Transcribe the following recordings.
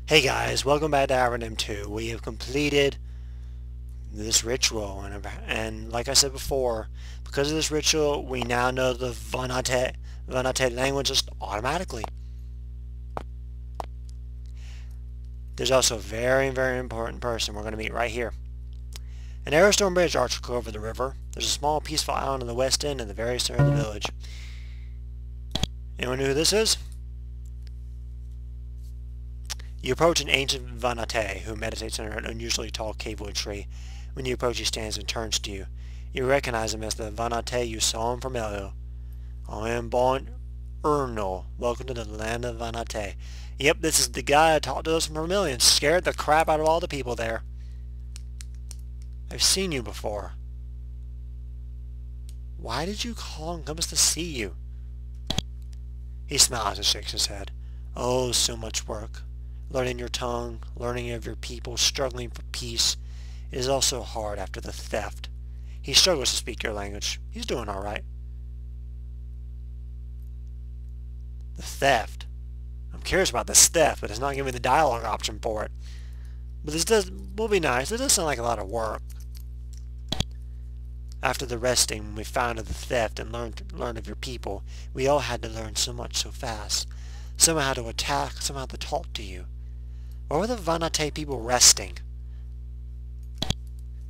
Hey guys, welcome back to Avernum 2. We have completed this ritual, and like I said before, because of this ritual, we now know the Vahnatai language just automatically. There's also a very, very important person we're going to meet right here. An aerostone bridge arches over the river. There's a small peaceful island in the west end and the very center of the village. Anyone know who this is? You approach an ancient Vahnatai who meditates under an unusually tall cavewood tree. When you approach, he stands and turns to you. You recognize him as the Vahnatai you saw in Vermilio. I am born Ernol. Welcome to the land of Vahnatai. Yep, this is the guy that talked to us from Vermilio and scared the crap out of all the people there. I've seen you before. Why did you call and come us to see you? He smiles and shakes his head. Oh, so much work. Learning your tongue, learning of your people, struggling for peace. It is also hard after the theft. He struggles to speak your language. He's doing all right. The theft. I'm curious about this theft, but it's not giving me the dialogue option for it. But this will be nice. It does sound like a lot of work. After the resting, when we found of the theft and learned of your people, we all had to learn so much so fast. Some how to attack, some how to talk to you. Why were the Vahnatai people resting?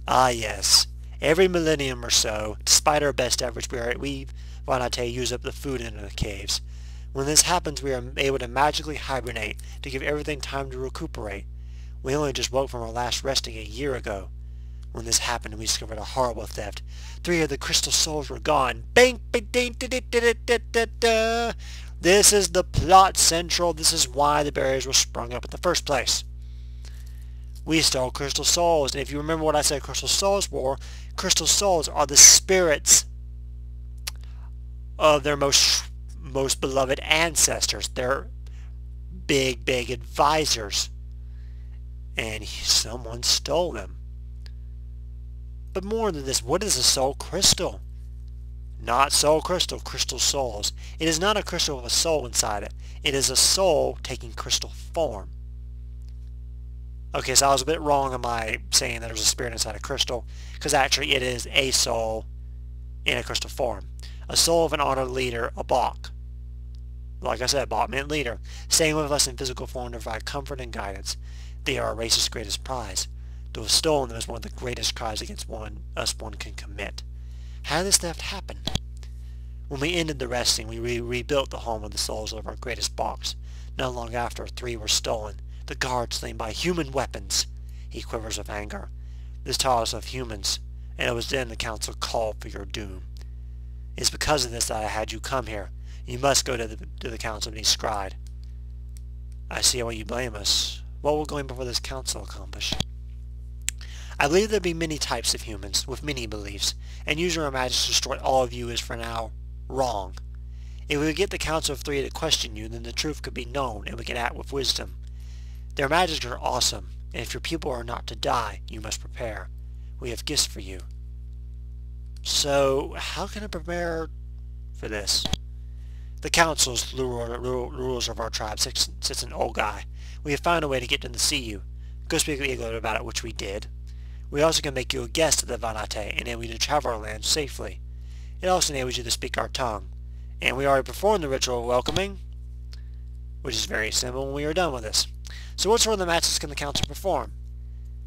Ah yes, every millennium or so, despite our best efforts, we Vahnatai use up the food in the caves. When this happens, we are able to magically hibernate, to give everything time to recuperate. We only just woke from our last resting a year ago. When this happened, we discovered a horrible theft. 3 of the crystal souls were gone. Bang! This is the plot central. This is why the barriers were sprung up in the first place. We stole crystal souls, and if you remember what I said crystal souls were, crystal souls are the spirits of their most beloved ancestors. They're big advisors. And someone stole them. But more than this, what is a soul crystal? Not soul crystal, crystal souls. It is not a crystal with a soul inside it. It is a soul taking crystal form. Okay, so I was a bit wrong on my saying that there's a spirit inside a crystal, because actually it is a soul in a crystal form. A soul of an honored leader, a Bach. Like I said, Bach meant leader, staying with us in physical form to provide comfort and guidance. They are our race's greatest prize. To have stolen them is one of the greatest crimes against one can commit. How did this theft happen? When we ended the resting, we rebuilt the home of the souls of our greatest Bachs. Not long after, 3 were stolen. The guards slain by human weapons. He quivers with anger. This taught us of humans, and it was then the council called for your doom. It is because of this that I had you come here. You must go to the council, and he scried. I see why you blame us. What will going before this council accomplish? I believe there be many types of humans, with many beliefs, and using our magic to destroy all of you is for now wrong. If we would get the Council of 3 to question you, then the truth could be known, and we can act with wisdom. Their magics are awesome, and if your people are not to die, you must prepare. We have gifts for you. So, how can I prepare for this? The council's rulers of our tribe sits an old guy. We have found a way to get them to see you. Go speak with Eagle about it, which we did. We also can make you a guest of the Vahnatai and enable you to travel our land safely. It also enables you to speak our tongue. And we already performed the ritual of welcoming, which is very simple when we are done with this. So what sort of matches can the council perform?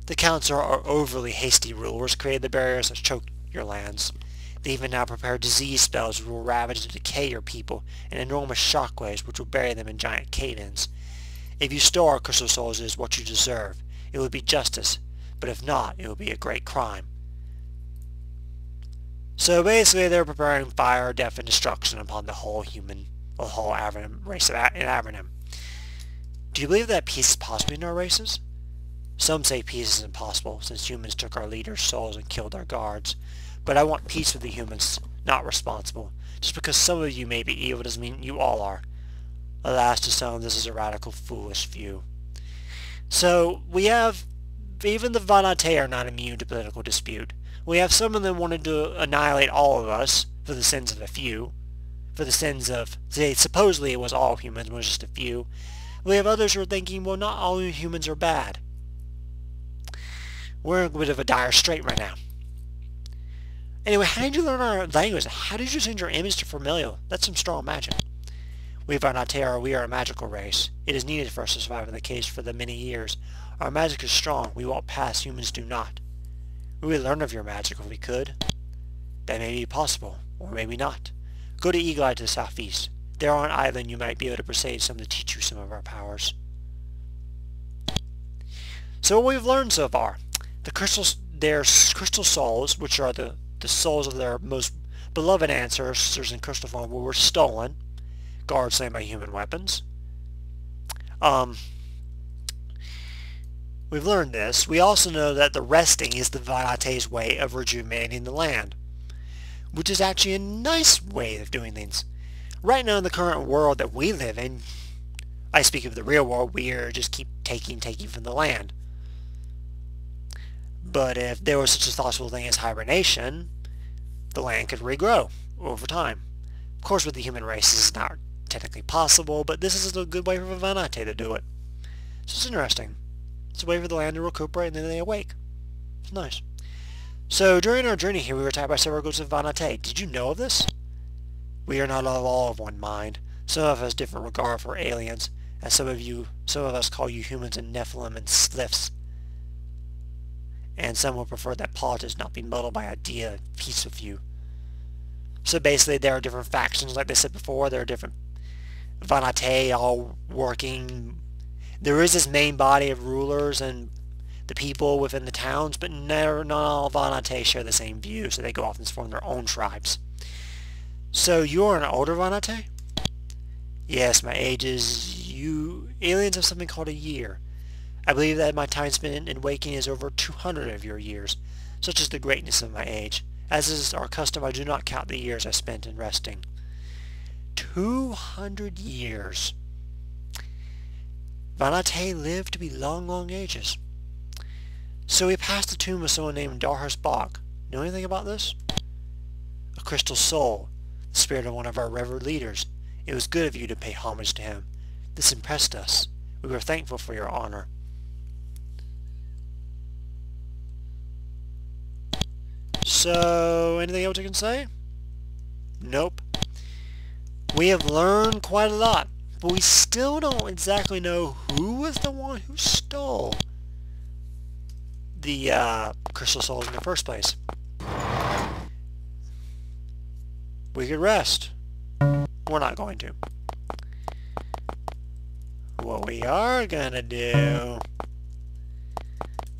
The council are overly hasty rulers, created the barriers that choke your lands. They even now prepare disease spells which will ravage and decay your people, and enormous shockwaves which will bury them in giant cave-ins. If you stole our crystal souls, it is what you deserve. It would be justice. But if not, it would be a great crime. So basically they're preparing fire, death, and destruction upon the whole Avernum race in Avernum. Do you believe that peace is possible in our races? Some say peace is impossible, since humans took our leaders' souls and killed our guards. But I want peace with the humans, not responsible. Just because some of you may be evil doesn't mean you all are. Alas, to some this is a radical, foolish view. So we have even the Vahnatai are not immune to political dispute. We have some of them wanting to annihilate all of us for the sins of a few. For the sins of, say, supposedly it was all humans, it was just a few. We have others who are thinking, well, not all humans are bad. We're in a bit of a dire strait right now. Anyway, how did you learn our language? How did you change your image to familial? That's some strong magic. We Vahnatai, we are a magical race. It is needed for us to survive in the caves for the many years. Our magic is strong. We walk past, humans do not. We would learn of your magic if we could. That may be possible, or maybe not. Go to Eagle Eye to the southeast. There on an island you might be able to persuade someone to teach you some of our powers. So what we've learned so far. Their crystal souls, which are the souls of their most beloved ancestors in crystal form, were stolen. Guards slain by human weapons. We've learned this. We also know that the resting is the Vahnatai's way of rejuvenating the land, which is actually a nice way of doing things. Right now in the current world that we live in, I speak of the real world, we are just keep taking from the land. But if there was such a possible thing as hibernation, the land could regrow over time. Of course, with the human race, this is not technically possible, but this is a good way for Vahnatai to do it. So it's interesting. It's a way for the land to recuperate and then they awake. It's nice. So during our journey here, we were attacked by several groups of Vahnatai. Did you know of this? We are not all of one mind. Some of us different regard for aliens, as some of us call you humans and Nephilim and Sliffs. And some will prefer that politics not be muddled by idea and peace with you. So basically there are different factions, like they said before. There are different Vahnatai all working. There is this main body of rulers and the people within the towns, but not all Vahnatai share the same view, so they go off and form their own tribes. So you're an older Vahnatai? Yes, my age is... You aliens have something called a year. I believe that my time spent in waking is over 200 of your years. Such is the greatness of my age. As is our custom, I do not count the years I spent in resting. 200 years. Vahnatai lived to be long ages. So we passed the tomb of someone named Bach. Know anything about this? A crystal soul, the spirit of one of our revered leaders. It was good of you to pay homage to him. This impressed us. We were thankful for your honor. So, anything else you can say? Nope. We have learned quite a lot, but we still don't exactly know who was the one who stole the crystal souls in the first place. We could rest. We're not going to. What we are gonna do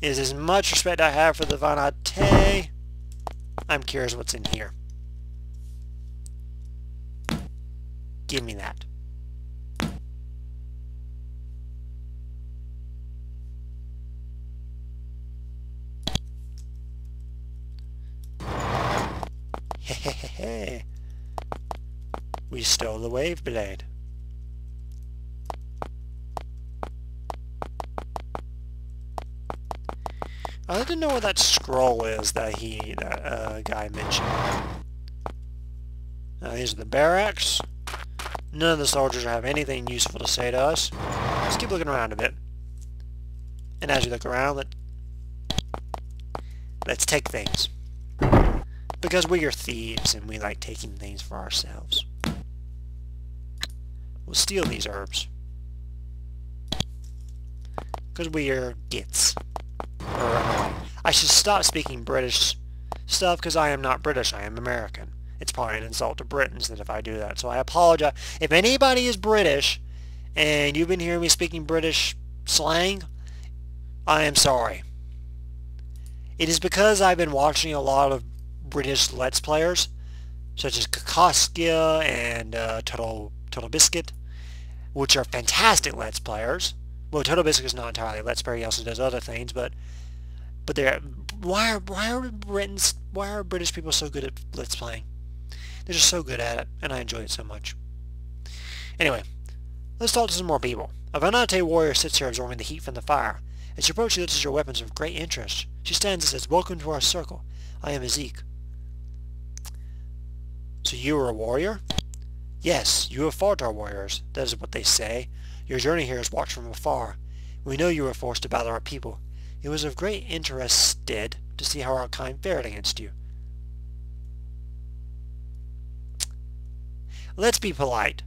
is, as much respect I have for the Vahnatai, I'm curious what's in here. Give me that. Hehehe. We stole the wave blade. I'd like to know what that scroll is that guy mentioned. These are the barracks. None of the soldiers have anything useful to say to us. Let's keep looking around a bit. And as we look around, let's take things. Because we are thieves and we like taking things for ourselves. We'll steal these herbs. Because we are gits. I should stop speaking British stuff because I am not British, I am American. It's probably an insult to Britons that if I do that. So I apologize. If anybody is British and you've been hearing me speaking British slang, I am sorry. It is because I've been watching a lot of British Let's Players, such as Kakoskia and Total Biscuit, which are fantastic Let's Players. Well, Total Biscuit is not entirely a Let's Player. He also does other things, but they're... Why are British people so good at Let's Playing? They're just so good at it, and I enjoy it so much. Anyway, let's talk to some more people. A Vahnatai warrior sits here absorbing the heat from the fire. As you approach, she lifts your weapons of great interest. She stands and says, "Welcome to our circle. I am Ezek." So you are a warrior? Yes, you have fought our warriors. That is what they say. Your journey here is watched from afar. We know you were forced to battle our people. It was of great interest to see how our kind fared against you. Let's be polite.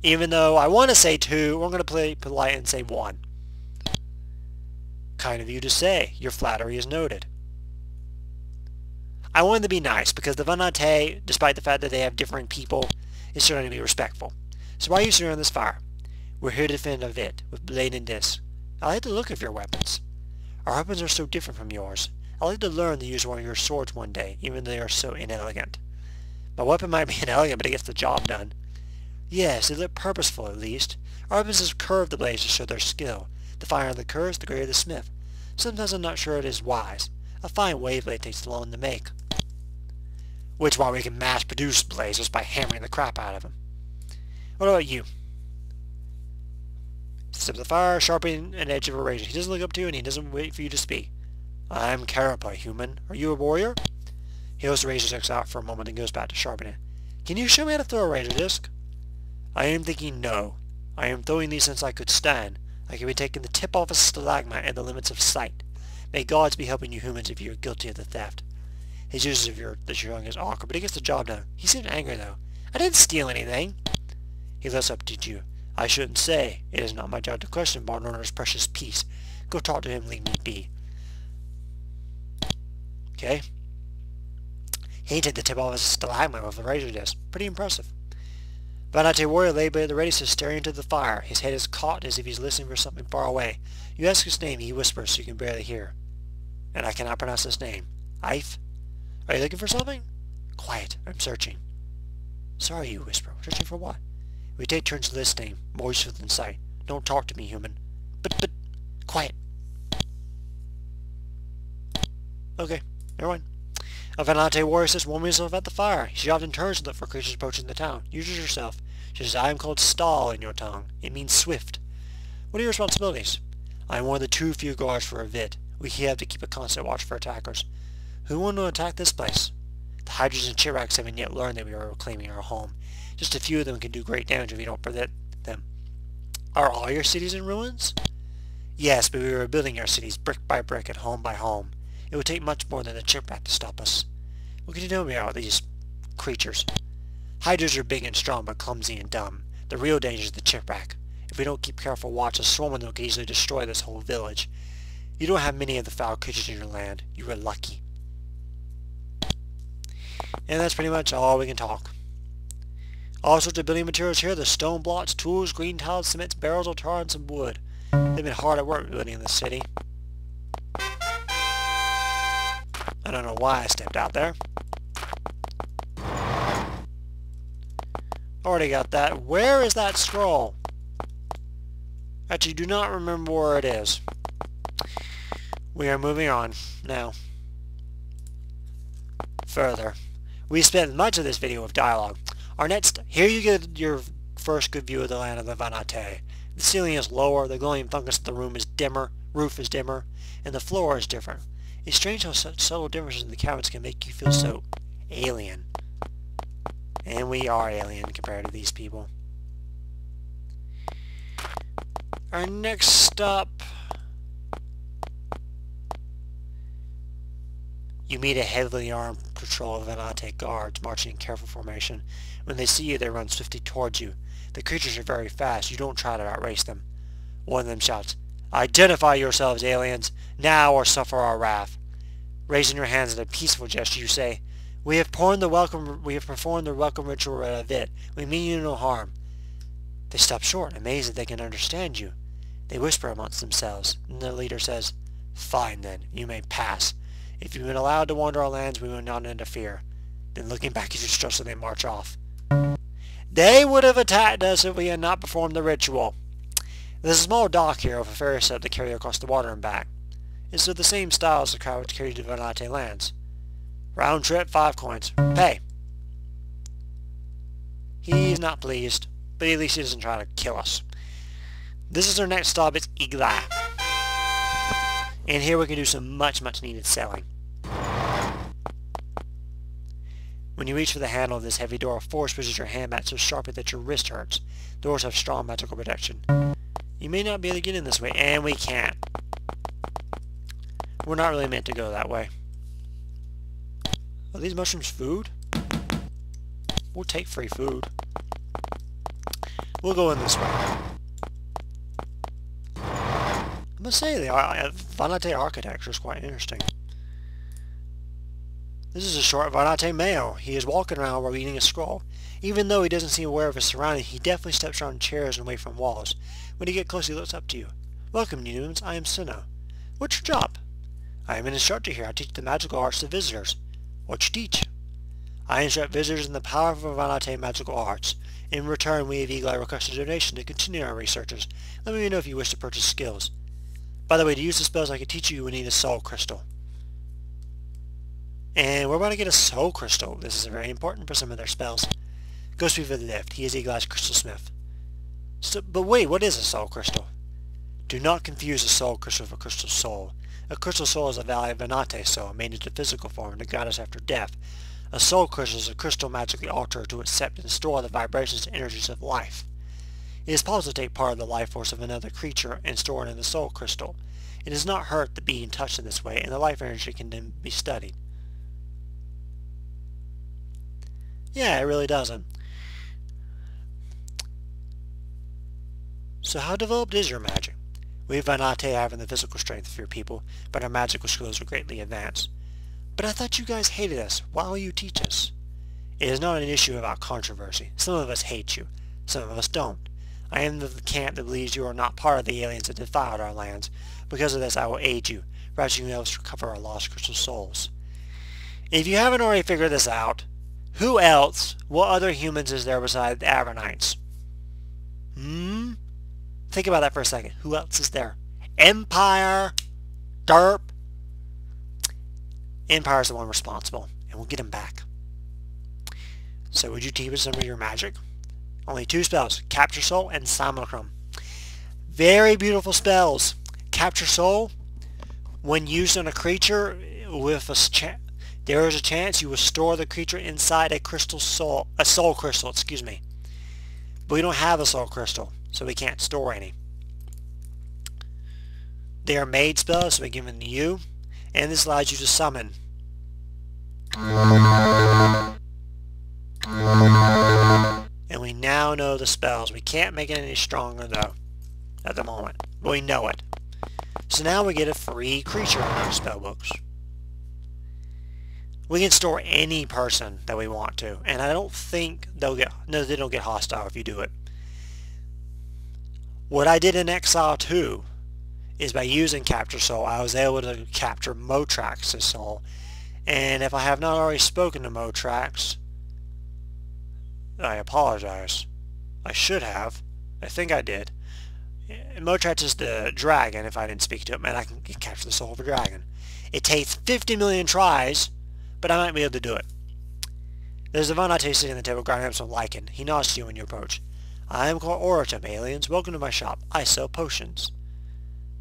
Even though I want to say 2, we're going to play polite and say 1. Kind of you to say. Your flattery is noted. I wanted to be nice because the Vahnatai, despite the fact that they have different people, is starting to be respectful. So why are you sitting on this fire? We're here to defend a Vit with blade and disc. I like the look of your weapons. Our weapons are so different from yours. I like to learn to use one of your swords one day, even though they are so inelegant. My weapon might be inelegant, but it gets the job done. Yes, they look purposeful at least. Our weapons have curved the blades to show their skill. The finer the curves, the greater the smith. Sometimes I'm not sure it is wise. A fine wave blade takes long to make. Which is why we can mass produce blades just by hammering the crap out of them. What about you? Step to the fire, sharpening an edge of a razor. He doesn't look up to you and he doesn't wait for you to speak. I'm Carapace, human. Are you a warrior? He holds the razor disc out for a moment and goes back to sharpening it. Can you show me how to throw a razor disc? I am thinking no. I am throwing these since I could stand. I could be taking the tip off a stalagmite at the limits of sight. May gods be helping you humans if you are guilty of the theft. His use of the showing is awkward, but he gets the job done. He seems angry though. I didn't steal anything. He looks up to you. I shouldn't say. It is not my job to question Barnorner's precious peace. Go talk to him, leave me be. Okay. He took the tip off his stalagmite with a razor disc. Pretty impressive. Vahnatai warrior lay by the ready, staring into the fire. His head is cocked as if he's listening for something far away. You ask his name, he whispers so you can barely hear. And I cannot pronounce his name. Eif? Are you looking for something? Quiet, I'm searching. Sorry, you whisper. Searching for what? We take turns listening, more useful than sight. Don't talk to me, human. But, quiet. Okay, never mind. A Vahnatai warrior says, warming himself at the fire. She often turns to look for creatures approaching the town. Use it yourself. She says, I am called Stall in your tongue. It means swift. What are your responsibilities? I am one of the too few guards for a Vit. We have to keep a constant watch for attackers. Who want to attack this place? The Hydras and Chiracs haven't yet learned that we are reclaiming our home. Just a few of them can do great damage if we don't prevent them. Are all your cities in ruins? Yes, but we were building our cities brick by brick and home by home. It would take much more than a chipwreck to stop us. What can you tell me about these creatures? Hydras are big and strong, but clumsy and dumb. The real danger is the chipwreck. If we don't keep careful watch, a swarm of them can easily destroy this whole village. You don't have many of the foul creatures in your land. You were lucky. And that's pretty much all we can talk. All sorts of building materials here. The stone blocks, tools, green tiles, cements, barrels of tar, and some wood. They've been hard at work building this city. I don't know why I stepped out there. Already got that. Where is that scroll? Actually, do not remember where it is. We are moving on now. Further. We spent much of this video with dialogue. Here you get your first good view of the land of the Vahnatai. The ceiling is lower, the glowing fungus of the roof is dimmer, and the floor is different. It's strange how such subtle differences in the cabins can make you feel so alien. And we are alien compared to these people. Our next stop... You meet a heavily armed patrol of Vahnatai guards marching in careful formation. When they see you, they run swiftly towards you. The creatures are very fast. You don't try to outrace them. One of them shouts, Identify yourselves, aliens, now or suffer our wrath. Raising your hands in a peaceful gesture, you say, We have performed the welcome ritual at a Vit. We mean you no harm. They stop short, amazed that they can understand you. They whisper amongst themselves, and the leader says, Fine then, you may pass. If you've been allowed to wander our lands, we will not interfere. Then looking back at you stressfully, they march off. They would have attacked us if we had not performed the ritual. There's a small dock here with a ferry set to carry across the water and back. It's of the same style as the crowd which carried to Vahnatai lands. Round trip, 5 coins. Pay. He's not pleased, but at least he doesn't try to kill us. This is our next stop. It's Igla. And here we can do some much needed selling. When you reach for the handle of this heavy door, force pushes your hand back so sharply that your wrist hurts. Doors have strong magical protection. You may not be able to get in this way, and we can't. We're not really meant to go that way. Are these mushrooms food? We'll take free food. We'll go in this way. I must say, the Vahnatai architecture is quite interesting. This is a short Vahnatai male. He is walking around while reading a scroll. Even though he doesn't seem aware of his surroundings, he definitely steps around chairs and away from walls. When you get close, he looks up to you. Welcome, new humans. I am Sinnoh. What's your job? I am an instructor here. I teach the magical arts to visitors. What you teach? I instruct visitors in the powerful Vahnatai magical arts. In return, we of Eagle Eye request a donation to continue our researches. Let me know if you wish to purchase skills. By the way, to use the spells I can teach you would need a soul crystal. And we're about to get a soul crystal. This is very important for some of their spells. Go speak for the lift. He is Eagle Eye's crystal smith. So, but wait, what is a soul crystal? Do not confuse a soul crystal with a crystal soul. A crystal soul is a Vahnatai soul made into physical form to guide us after death. A soul crystal is a crystal magically altered to accept and store the vibrations and energies of life. It is possible to take part of the life force of another creature and store it in the soul crystal. It does not hurt the being touched in this way, and the life energy can then be studied. Yeah, it really doesn't. So how developed is your magic? We Vahnatai have the physical strength of your people, but our magical skills are greatly advanced. But I thought you guys hated us. Why will you teach us? It is not an issue about controversy. Some of us hate you. Some of us don't. I am of the camp that believes you are not part of the aliens that defiled our lands. Because of this, I will aid you. Perhaps you can help us recover our lost crystal souls. If you haven't already figured this out, who else, what other humans is there besides the Avernites? Think about that for a second. Who else is there? Empire. Derp. Empire's the one responsible, and we'll get him back. So would you teach us some of your magic? Only 2 spells, Capture Soul and Simulacrum. Very beautiful spells. Capture Soul, when used on a creature with there is a chance you will store the creature inside a soul crystal, excuse me. But we don't have a soul crystal, so we can't store any. They are made spells, so we give them to you, and this allows you to summon. And we now know the spells. We can't make it any stronger though, at the moment, but we know it. So now we get a free creature in our spell books. We can store any person that we want to, and I don't think they don't get hostile if you do it. What I did in Exile 2 is by using Capture Soul, I was able to capture Motrax's soul. And if I have not already spoken to Motrax, I apologize. I should have. I think I did. Motrax is the dragon, if I didn't speak to him, and I can capture the soul of a dragon. It takes 50 million tries, but I might be able to do it. There's a Vahnatai sitting at the table grinding up some lichen. He nods to you when you approach. I am called Oratum, aliens. Welcome to my shop. I sell potions.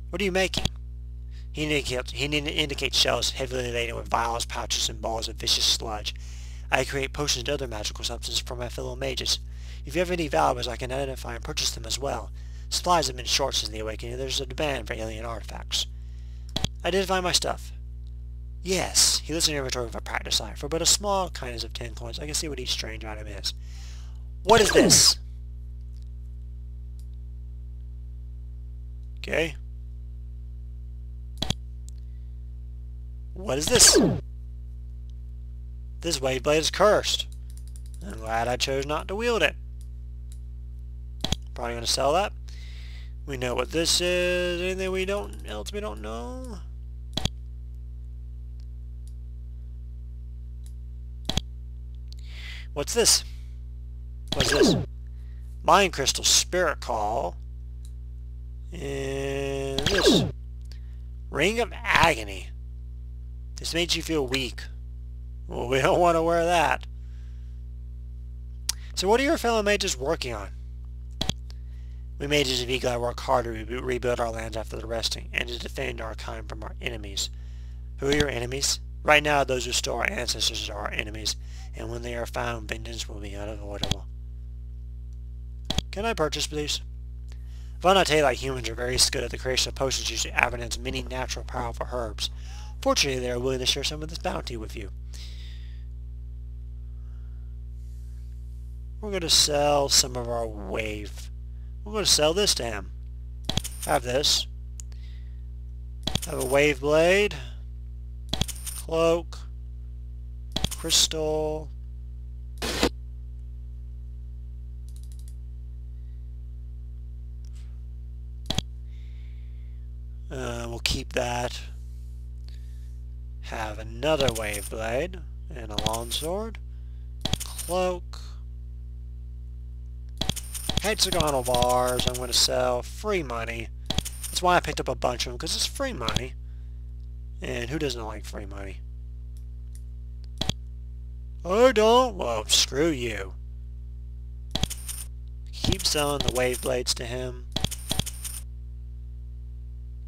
What are you making? He indicates shells heavily laden with vials, pouches, and balls of vicious sludge. I create potions and other magical substances for my fellow mages. If you have any valuables, I can identify and purchase them as well. Supplies have been short since the awakening. There's a demand for alien artifacts. Identify my stuff. Yes. He lists in your inventory with a practice eye. For but a small kindness of 10 coins, I can see what each strange item is. What is this? Okay. What is this? This wave blade is cursed. I'm glad I chose not to wield it. Probably going to sell that. We know what this is. Anything else we don't know? What's this? What's this? Mind Crystal, Spirit Call. And this. Ring of Agony. This makes you feel weak. Well, we don't want to wear that. So what are your fellow mages working on? We mages of Eagle Eye work hard to rebuild our lands after the resting, and to defend our kind from our enemies. Who are your enemies? Right now, those who stole our ancestors are our enemies, and when they are found, vengeance will be unavoidable. Can I purchase, please? Vahnatai, like humans, are very good at the creation of potions using Avernum's many natural powerful herbs. Fortunately, they are willing to share some of this bounty with you. We're going to sell some of our wave. We're going to sell this to him. Have this. Have a wave blade. Cloak. Crystal. We'll keep that. Have another wave blade and a longsword. Cloak. Hexagonal bars I'm going to sell. Free money. That's why I picked up a bunch of them, because it's free money. And who doesn't like free money? I don't? Well, screw you. Keep selling the wave blades to him.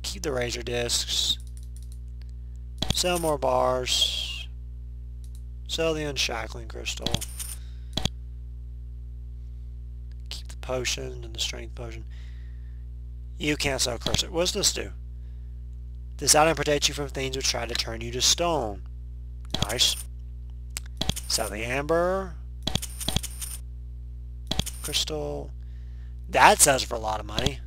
Keep the razor discs. Sell more bars. Sell the unshackling crystal. Keep the potion and the strength potion. You can't sell cursor. What does this do? This item protects you from things which try to turn you to stone. Nice. Sell the amber. Crystal. That sells for a lot of money.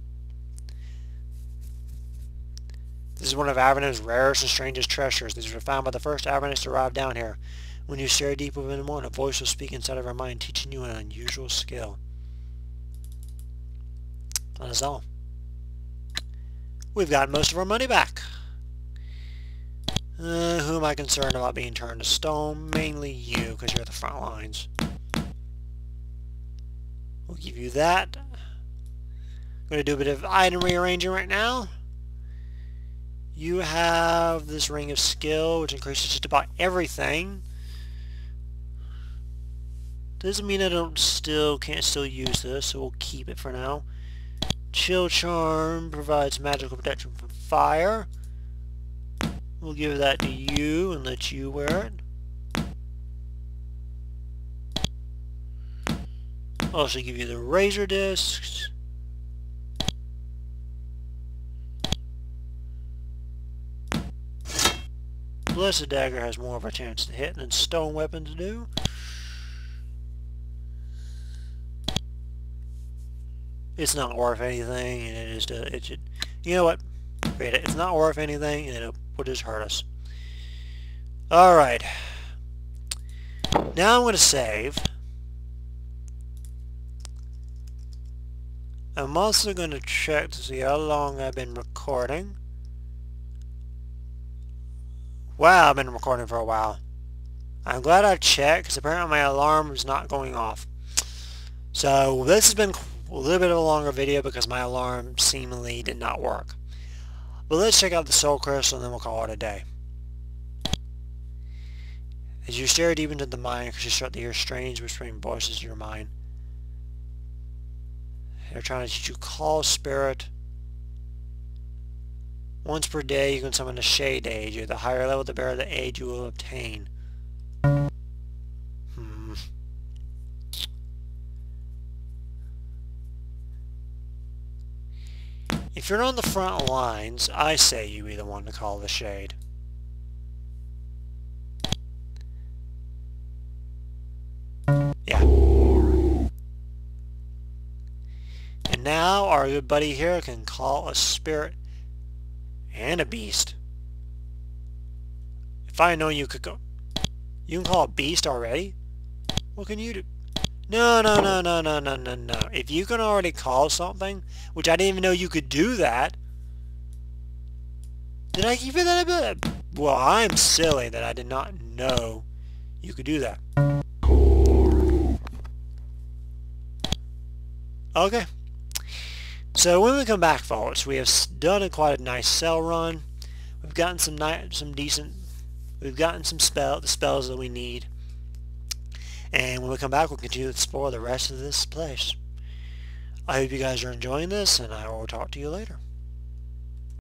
This is one of Avernum's rarest and strangest treasures. These were found by the first Avernus to arrive down here. When you stare deep within one, a voice will speak inside of our mind, teaching you an unusual skill. That is all. We've got most of our money back. Who am I concerned about being turned to stone? Mainly you, because you're at the front lines. We'll give you that. I'm going to do a bit of item rearranging right now. You have this ring of skill, which increases just about everything. Doesn't mean I can't still use this, so we'll keep it for now. Chill Charm provides magical protection from fire. We'll give that to you and let you wear it. Also give you the razor discs. Blessed Dagger has more of a chance to hit than stone weapons do. It's not worth anything, and it should. You know what? Read it. It's not worth anything, and it will just hurt us. All right. Now I'm going to save. I'm also going to check to see how long I've been recording. Wow, I've been recording for a while. I'm glad I've checked, because apparently my alarm is not going off. So this has been a little bit of a longer video because my alarm seemingly did not work. But let's check out the soul crystal and then we'll call it a day. As you stare deep into the mind, because you start to hear strange whispering voices in your mind. They're trying to teach you call spirit. Once per day you can summon a shade age. The higher level, the better the age you will obtain. If you're on the front lines, I say you be the one to call the shade. Yeah. And now our good buddy here can call a spirit and a beast. If I know you could go... You can call a beast already? What can you do? No. If you can already call something, which I didn't even know you could do that, did I keep it that a bit? Well, I'm silly that I did not know you could do that. Okay. So when we come back, folks, we have done quite a nice sell run. We've gotten we've gotten some spells that we need. And when we come back, we'll continue to explore the rest of this place. I hope you guys are enjoying this, and I will talk to you later.